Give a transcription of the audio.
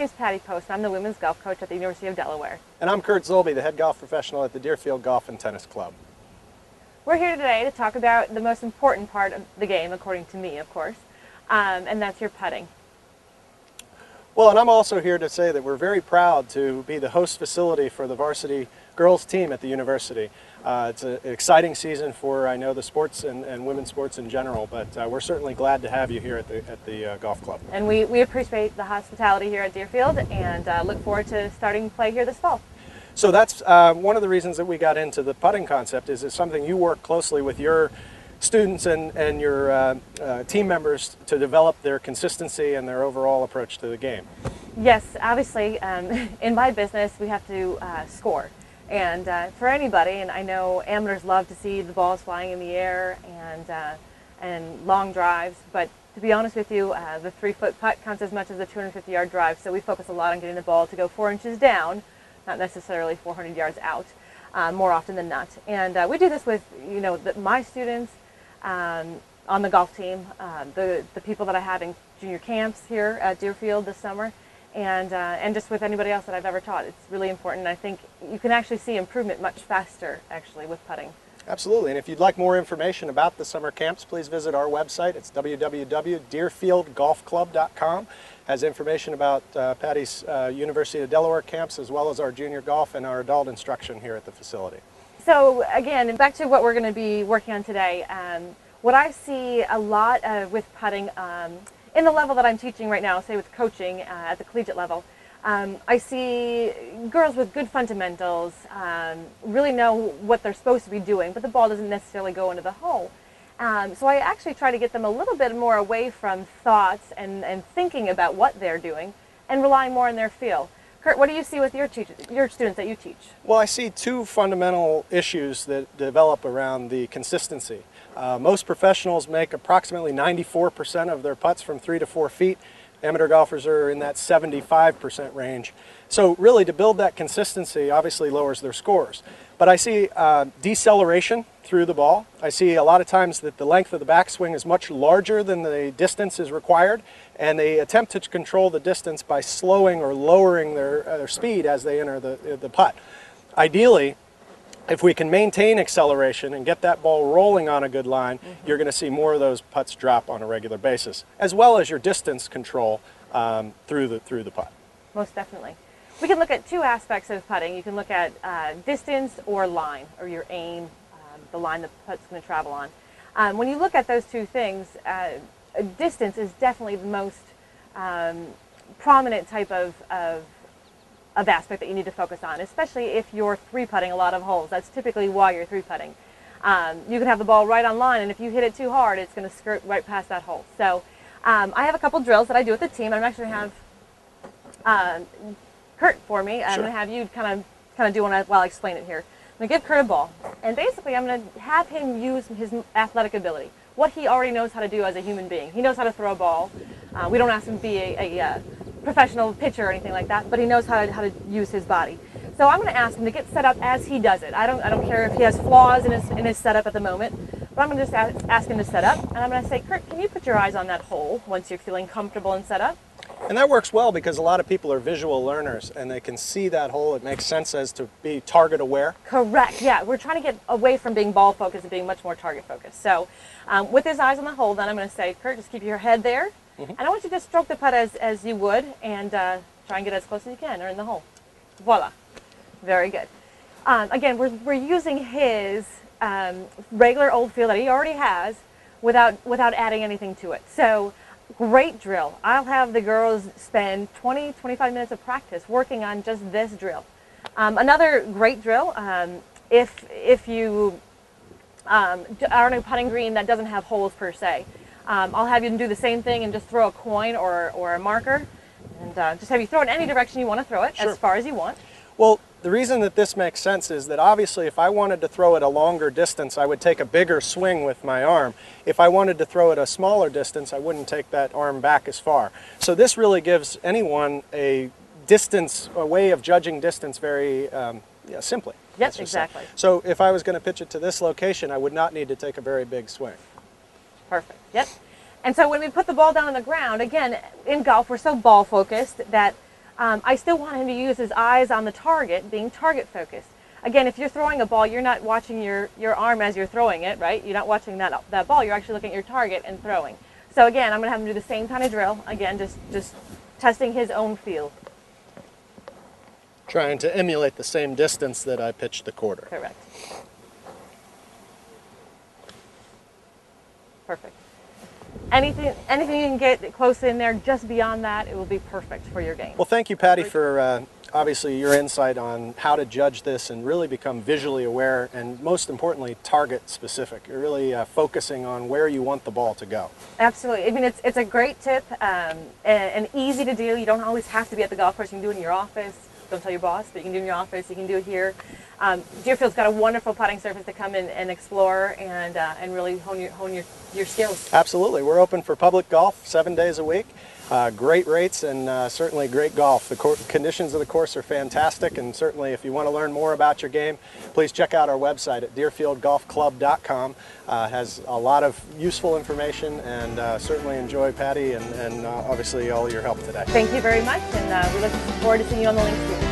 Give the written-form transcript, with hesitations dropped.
name is Patty Post, and I'm the women's golf coach at the University of Delaware. And I'm Kurt Zolby, the head golf professional at the Deerfield Golf and Tennis Club. We're here today to talk about the most important part of the game, according to me, of course, and that's your putting. Well, and I'm also here to say that we're very proud to be the host facility for the varsity girls team at the university. It's an exciting season for, I know, the sports and women's sports in general, but we're certainly glad to have you here at the golf club. And we appreciate the hospitality here at Deerfield and look forward to starting play here this fall. So that's one of the reasons that we got into the putting concept. Is it's something you work closely with your students and your team members to develop their consistency and their overall approach to the game. Yes, obviously, in my business we have to score. And for anybody, and I know amateurs love to see the balls flying in the air and long drives, but to be honest with you, the 3-foot putt counts as much as a 250-yard drive, so we focus a lot on getting the ball to go 4 inches down, not necessarily 400 yards out, more often than not. And we do this with, my students on the golf team, the people that I have in junior camps here at Deerfield this summer, and just with anybody else that I've ever taught. It's really important. I think you can actually see improvement much faster, actually, with putting. Absolutely, and if you'd like more information about the summer camps, please visit our website. It's www.deerfieldgolfclub.com. Has information about Patty's University of Delaware camps, as well as our junior golf and our adult instruction here at the facility. So again, back to what we're going to be working on today. What I see a lot with putting in the level that I'm teaching right now, say with coaching at the collegiate level, I see girls with good fundamentals, really know what they're supposed to be doing, but the ball doesn't necessarily go into the hole. So I actually try to get them a little bit more away from thoughts and thinking about what they're doing and relying more on their feel. Kurt, what do you see with your students that you teach? Well, I see two fundamental issues that develop around the consistency. Most professionals make approximately 94% of their putts from 3 to 4 feet. Amateur golfers are in that 75% range. So really, to build that consistency obviously lowers their scores. But I see deceleration through the ball. I see a lot of times that the length of the backswing is much larger than the distance is required, and they attempt to control the distance by slowing or lowering their speed as they enter the putt. Ideally, if we can maintain acceleration and get that ball rolling on a good line, you're going to see more of those putts drop on a regular basis, as well as your distance control through the putt. Most definitely. We can look at two aspects of putting. You can look at distance or line, or your aim, the line the putt's going to travel on. When you look at those two things, distance is definitely the most prominent type of aspect that you need to focus on, especially if you're 3-putting a lot of holes. That's typically why you're 3-putting. You can have the ball right on line, and if you hit it too hard, it's going to skirt right past that hole. So I have a couple drills that I do with the team. I'm actually going to have Kurt for me. I'm going to have you kind of do one while I explain it here. I'm going to give Kurt a ball, and basically I'm going to have him use his athletic ability, what he already knows how to do as a human being. He knows how to throw a ball. We don't ask him to be a professional pitcher or anything like that, but he knows how to use his body. So I'm going to ask him to get set up as he does it. I don't care if he has flaws in his setup at the moment, but I'm going to just ask him to set up, and I'm going to say, Kurt, can you put your eyes on that hole once you're feeling comfortable and set up? And that works well because a lot of people are visual learners and they can see that hole. It makes sense as to be target aware. Correct, yeah. We're trying to get away from being ball focused and being much more target focused. So with his eyes on the hole, then I'm going to say, Kurt, just keep your head there. And I want you to stroke the putt as you would and try and get as close as you can or in the hole. Voila. Very good. Again, we're using his regular old feel that he already has without adding anything to it. So great drill. I'll have the girls spend 20-25 minutes of practice working on just this drill. Another great drill, if you are on a putting green that doesn't have holes per se, I'll have you do the same thing and just throw a coin or a marker, and just have you throw it in any direction you want to throw it, as far as you want. Well, the reason that this makes sense is that obviously if I wanted to throw it a longer distance, I would take a bigger swing with my arm. If I wanted to throw it a smaller distance, I wouldn't take that arm back as far. So this really gives anyone a way of judging distance very simply. Yes, exactly. So if I was going to pitch it to this location, I would not need to take a very big swing. Perfect. Yep. And so when we put the ball down on the ground, again, in golf, we're so ball focused that I still want him to use his eyes on the target, being target focused. Again, if you're throwing a ball, you're not watching your arm as you're throwing it, right? You're not watching that ball. You're actually looking at your target and throwing. So again, I'm going to have him do the same kind of drill. Again, just testing his own feel. Trying to emulate the same distance that I pitched the quarter. Correct. Perfect. Anything you can get close in there, just beyond that, it will be perfect for your game. Well, thank you, Patty, for obviously your insight on how to judge this and really become visually aware and, most importantly, target specific. You're really focusing on where you want the ball to go. Absolutely. I mean, it's a great tip and easy to do. You don't always have to be at the golf course. You can do it in your office. Don't tell your boss, but you can do it in your office. You can do it here. Deerfield's got a wonderful putting surface to come in and explore and really hone your skills. Absolutely. We're open for public golf 7 days a week. Great rates and certainly great golf. The conditions of the course are fantastic, and certainly if you want to learn more about your game, please check out our website at deerfieldgolfclub.com. Has a lot of useful information, and certainly enjoy Patty and obviously all your help today. Thank you very much, and we look forward to seeing you on the links soon.